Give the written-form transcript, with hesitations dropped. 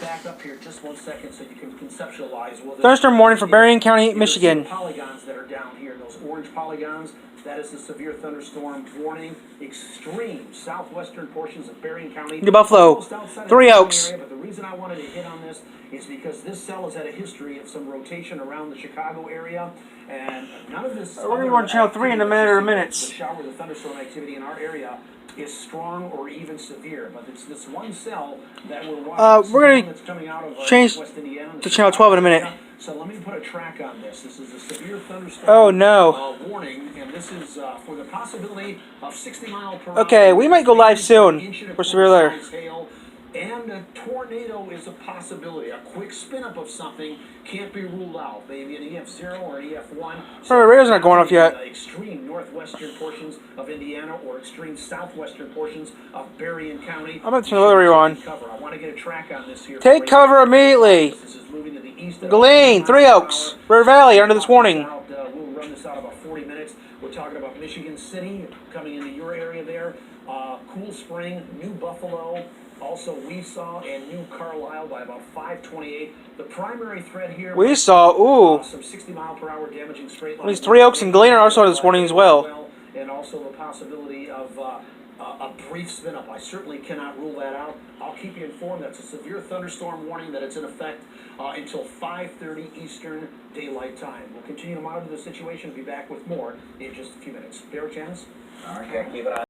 back up here just 1 second so you can conceptualize. Well, Thunderstorm warning for Berrien County, Michigan. The polygons that are down here, those orange polygons, that is the severe thunderstorm warning. Extreme southwestern portions of Berrien County. New Buffalo, 3 Oaks. Area, but the reason I wanted to hit on this is because this cell has had a history of some rotation around the Chicago area, and none of this. We're going to be on channel 3 in a matter of minutes. The shower, the thunderstorm activity in our area is strong or even severe, but it's this one cell that we're watching. We're going to change to channel 12 in a minute. So let me put a track on this. This is a severe thunderstorm warning, and this is for the possibility of 60-mile-per-hour. Okay, we might go live soon for severe weather. Hail, and a tornado is a possibility. A quick spin-up of something can't be ruled out. Maybe an EF0 or an EF1. So the radio's not going off yet. Extreme northwestern portions of Indiana or extreme southwestern portions of Berrien County. I'm going to turn the weather on. I want to get a track on this here. Take cover immediately. This is moving to the east. Glen, 3 Oaks, River Valley, under this warning. We'll run this out about 40 minutes. We're talking about Michigan City coming into your area there. Cool Spring, New Buffalo. Also, we saw and New Carlisle by about 5:28. The primary threat here. We saw, some 60-mile-per-hour damaging straight line. These 3 Oaks and Glen are also under this warning as well. And also the possibility of a brief spin-up. I certainly cannot rule that out. I'll keep you informed. That's a severe thunderstorm warning that it's in effect until 5:30 Eastern Daylight Time. We'll continue to monitor the situation and be back with more in just a few minutes. Bear chance. All right, keep it on.